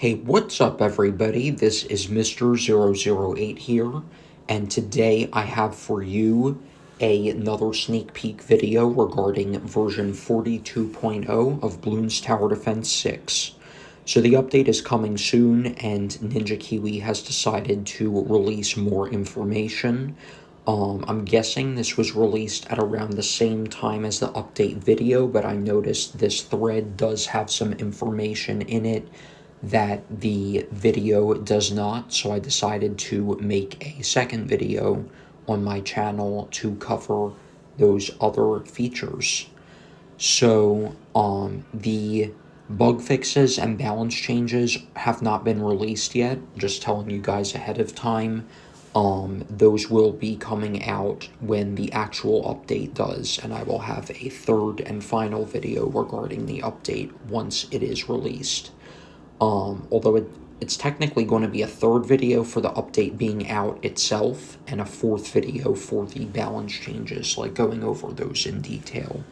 Hey, what's up everybody? This is Mr. 008 here, and today I have for you another sneak peek video regarding version 42.0 of Bloons Tower Defense 6. So the update is coming soon, and Ninja Kiwi has decided to release more information. I'm guessing this was released at around the same time as the update video, but I noticed this thread does have some information in it that the video does not, so I decided to make a second video on my channel to cover those other features. So, the bug fixes and balance changes have not been released yet, just telling you guys ahead of time. Those will be coming out when the actual update does, and I will have a third and final video regarding the update once it is released. Although it's technically going to be a third video for the update being out itself, and a fourth video for the balance changes, like going over those in detail.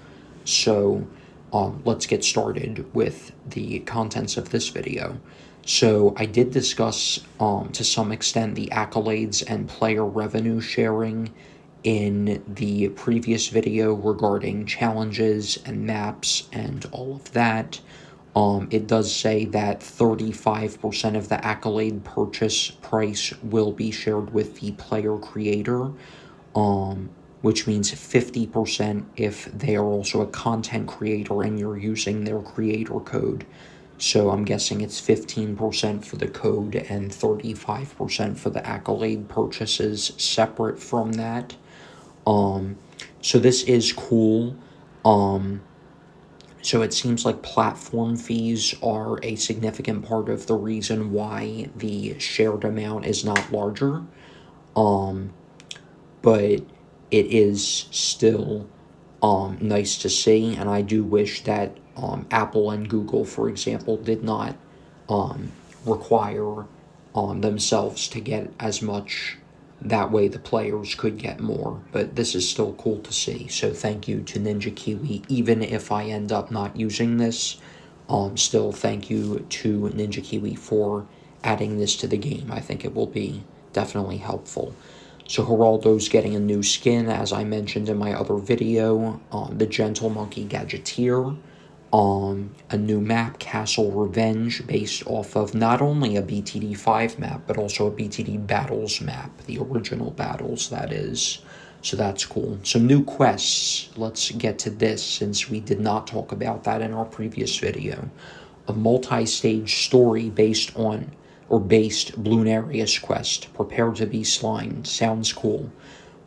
So, let's get started with the contents of this video. So, I did discuss, to some extent, the accolades and player revenue sharing in the previous video regarding challenges and maps and all of that. It does say that 35% of the accolade purchase price will be shared with the player creator, which means 50% if they are also a content creator and you're using their creator code. So I'm guessing it's 15% for the code and 35% for the accolade purchases separate from that. So this is cool. So it seems like platform fees are a significant part of the reason why the shared amount is not larger. But it is still nice to see, and I do wish that Apple and Google, for example, did not require themselves to get as much. That way the players could get more, but this is still cool to see. So thank you to Ninja Kiwi, even if I end up not using this. Still thank you to Ninja Kiwi for adding this to the game. I think it will be definitely helpful. So Geraldo's getting a new skin, as I mentioned in my other video. The Gentle Monkey Gadgeteer. A new map, Castle Revenge, based off of not only a BTD 5 map, but also a BTD Battles map, the original Battles, that is. So that's cool. Some new quests. Let's get to this, since we did not talk about that in our previous video. A multi-stage story based Bloonarius quest. Prepare to be slimed. Sounds cool.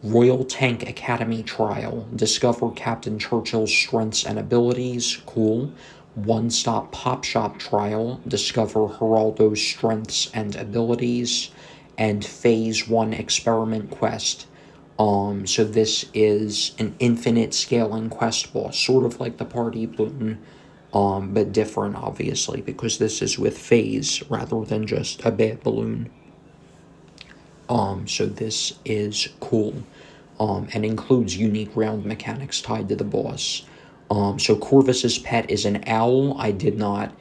Royal Tank Academy Trial. Discover Captain Churchill's strengths and abilities. Cool. One-Stop Pop Shop Trial. Discover Geraldo's strengths and abilities. And Phase 1 Experiment Quest. So this is an infinite scaling quest boss, sort of like the Party Bloon, but different, obviously, because this is with phase rather than just a bad balloon. So this is cool, and includes unique round mechanics tied to the boss. So Corvus's pet is an owl. I did not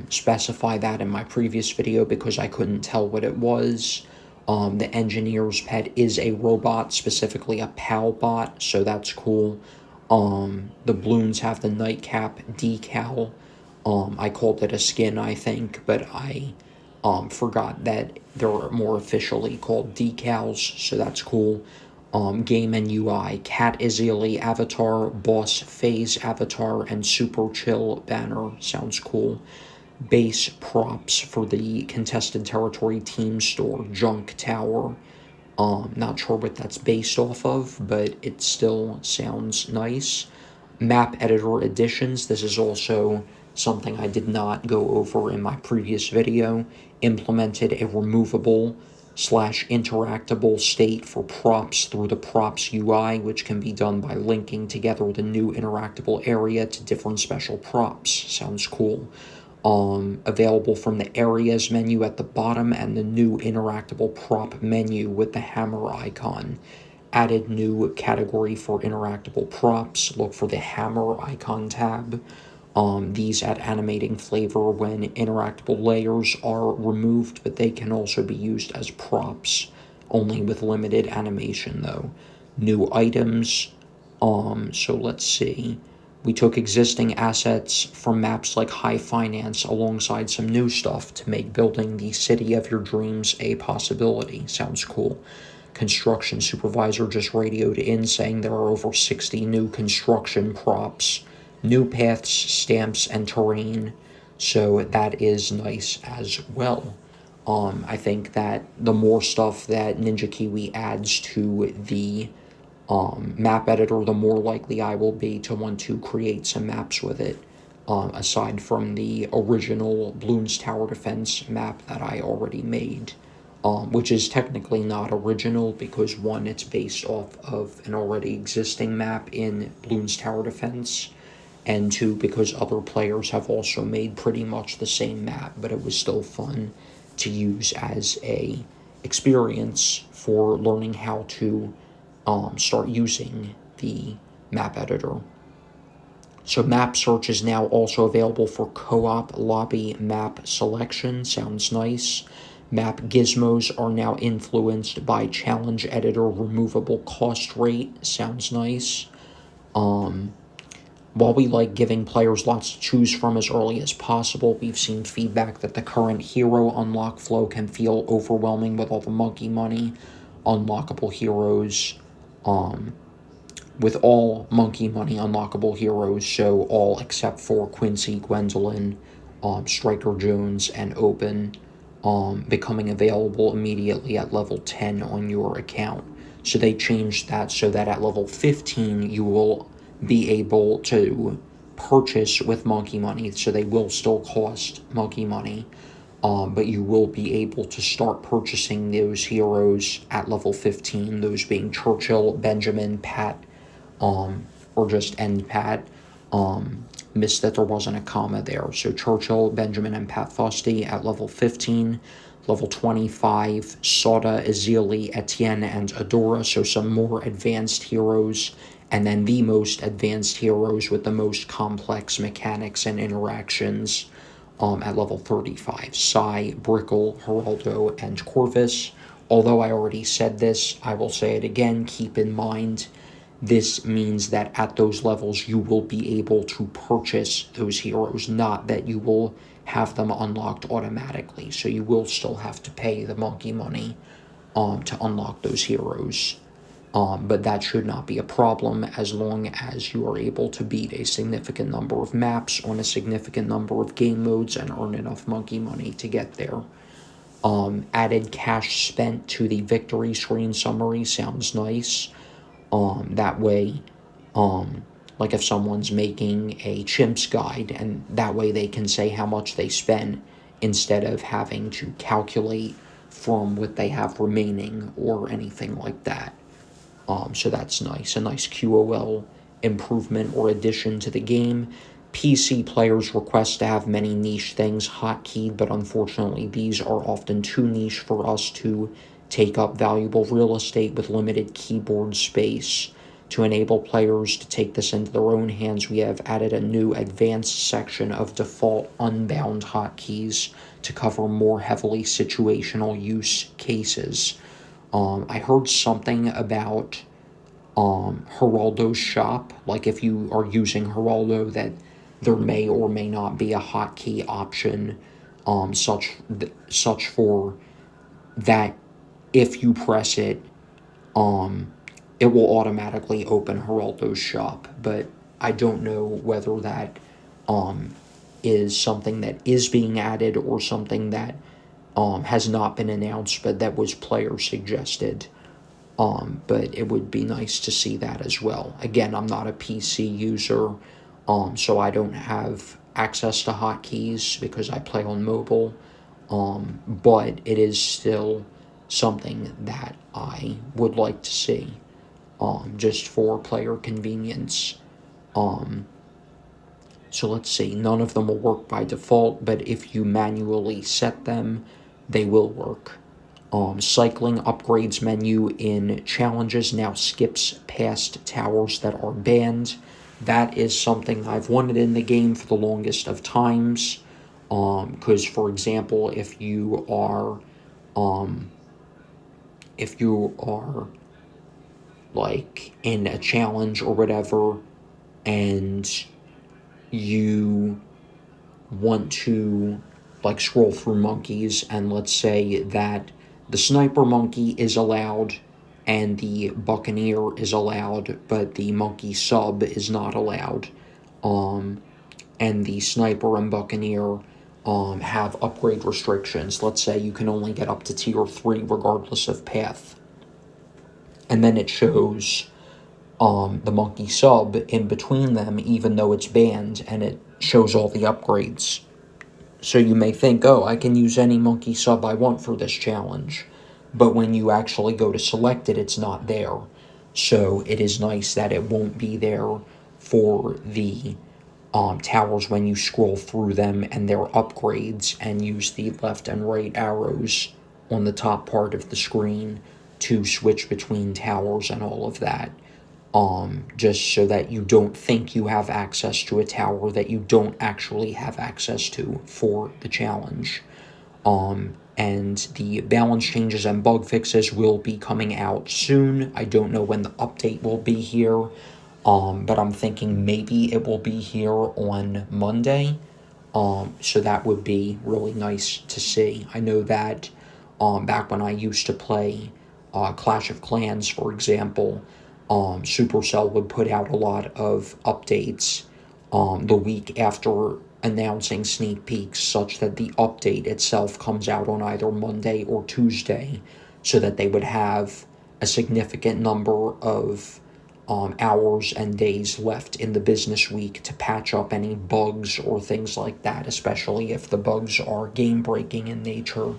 specify that in my previous video because I couldn't tell what it was. The engineer's pet is a robot, specifically a PAL bot, so that's cool. The balloons have the nightcap decal. I called it a skin, I think, but I forgot that they're more officially called decals, so that's cool. Game and UI, Cat Izzy avatar, Boss Phase avatar, and Super Chill banner. Sounds cool. Base props for the Contested Territory team store, Junk Tower. Not sure what that's based off of, but it still sounds nice. Map editor additions. This is also something I did not go over in my previous video. Implemented a removable / interactable state for props through the props UI, which can be done by linking together the new interactable area to different special props. Sounds cool. Available from the areas menu at the bottom and the new interactable prop menu with the hammer icon. Added new category for interactable props. Look for the hammer icon tab. These add animating flavor when interactable layers are removed, but they can also be used as props, only with limited animation though. New items. So let's see. We took existing assets from maps like High Finance alongside some new stuff to make building the city of your dreams a possibility. Sounds cool. Construction supervisor just radioed in saying there are over 60 new construction props, new paths, stamps, and terrain. So that is nice as well. I think that the more stuff that Ninja Kiwi adds to the map editor, the more likely I will be to want to create some maps with it, aside from the original Bloons Tower Defense map that I already made, which is technically not original because one, it's based off of an already existing map in Bloons Tower Defense, and two, because other players have also made pretty much the same map, but it was still fun to use as a experience for learning how to start using the map editor. So map search is now also available for co-op lobby map selection. Sounds nice. Map gizmos are now influenced by challenge editor removable cost rate. Sounds nice. While we like giving players lots to choose from as early as possible, we've seen feedback that the current hero unlock flow can feel overwhelming with all the monkey money, unlockable heroes, with all monkey money unlockable heroes, so all except for Quincy, Gwendolyn, Striker Jones, and Open, becoming available immediately at level 10 on your account. So they changed that so that at level 15 you will be able to purchase with monkey money, so they will still cost monkey money, but you will be able to start purchasing those heroes at level 15, those being Churchill, Benjamin, Pat, or just End Pat. Missed that there wasn't a comma there. So Churchill, Benjamin, and Pat Fusty at level 15. Level 25, Soda, Azili, Etienne, and Adora, so some more advanced heroes. And then the most advanced heroes with the most complex mechanics and interactions at level 35. Sai, Brickle, Geraldo, and Corvus. Although I already said this, I will say it again. Keep in mind, this means that at those levels you will be able to purchase those heroes, not that you will have them unlocked automatically. So you will still have to pay the monkey money to unlock those heroes. But that should not be a problem as long as you are able to beat a significant number of maps on a significant number of game modes and earn enough monkey money to get there. Added cash spent to the victory screen summary sounds nice. That way, like if someone's making a chimp's guide, and that way they can say how much they spent instead of having to calculate from what they have remaining or anything like that. So that's nice. A nice QOL improvement or addition to the game. PC players request to have many niche things hotkeyed, but unfortunately these are often too niche for us to take up valuable real estate with limited keyboard space. To enable players to take this into their own hands, we have added a new advanced section of default unbound hotkeys to cover more heavily situational use cases. I heard something about Geraldo's shop, like if you are using Geraldo, that there may or may not be a hotkey option, such for that if you press it, it will automatically open Geraldo's shop, but I don't know whether that is something that is being added or something that has not been announced, but that was player suggested. But it would be nice to see that as well. Again, I'm not a PC user, so I don't have access to hotkeys because I play on mobile, but it is still something that I would like to see, just for player convenience. So let's see, none of them will work by default, but if you manually set them, they will work. Cycling upgrades menu in challenges now skips past towers that are banned. that is something I've wanted in the game for the longest of times. Because, for example, if you are like in a challenge or whatever, and you want to like scroll through monkeys, and let's say that the sniper monkey is allowed and the buccaneer is allowed, but the monkey sub is not allowed. And the sniper and buccaneer have upgrade restrictions. Let's say you can only get up to tier 3 regardless of path. And then it shows the monkey sub in between them, even though it's banned, and it shows all the upgrades. So you may think, oh, I can use any monkey sub I want for this challenge. But when you actually go to select it, it's not there. So it is nice that it won't be there for the towers when you scroll through them and their upgrades, and use the left and right arrows on the top part of the screen to switch between towers and all of that. Just so that you don't think you have access to a tower that you don't actually have access to for the challenge. And the balance changes and bug fixes will be coming out soon. I don't know when the update will be here, but I'm thinking maybe it will be here on Monday. So that would be really nice to see. I know that back when I used to play Clash of Clans, for example, Supercell would put out a lot of updates the week after announcing sneak peeks, such that the update itself comes out on either Monday or Tuesday, so that they would have a significant number of hours and days left in the business week to patch up any bugs or things like that, especially if the bugs are game-breaking in nature,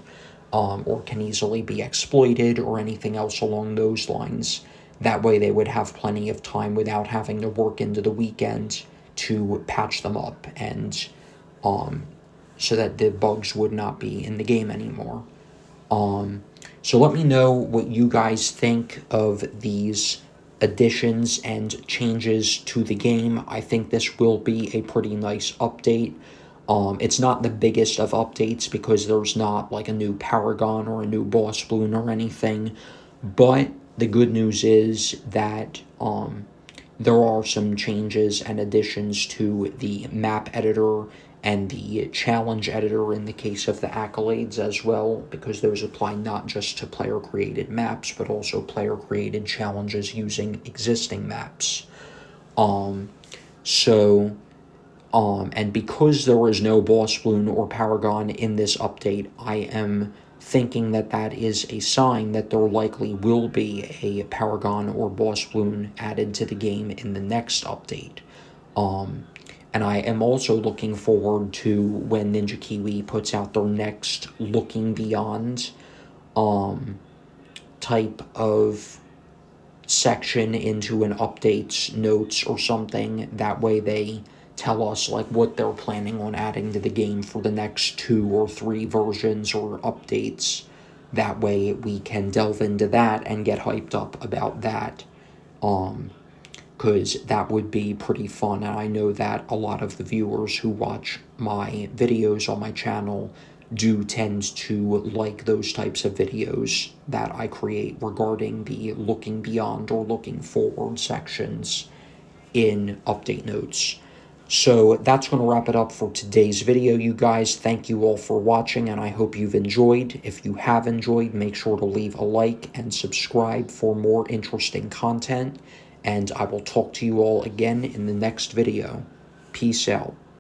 or can easily be exploited or anything else along those lines. That way they would have plenty of time without having to work into the weekend to patch them up, and so that the bugs would not be in the game anymore. So let me know what you guys think of these additions and changes to the game. I think this will be a pretty nice update. It's not the biggest of updates because there's not like a new Paragon or a new Boss Bloon or anything, but the good news is that there are some changes and additions to the map editor and the challenge editor in the case of the accolades as well, because those apply not just to player-created maps, but also player-created challenges using existing maps. And because there is no Boss Bloon or Paragon in this update, I am thinking that that is a sign that there likely will be a Paragon or Boss Bloon added to the game in the next update. And I am also looking forward to when Ninja Kiwi puts out their next Looking Beyond type of section into an updates notes or something. That way they tell us like what they're planning on adding to the game for the next 2 or 3 versions or updates. That way we can delve into that and get hyped up about that, because that would be pretty fun. And I know that a lot of the viewers who watch my videos on my channel do tend to like those types of videos that I create regarding the looking beyond or looking forward sections in update notes. So that's going to wrap it up for today's video, you guys. Thank you all for watching, and I hope you've enjoyed. If you have enjoyed, make sure to leave a like and subscribe for more interesting content, and I will talk to you all again in the next video. Peace out.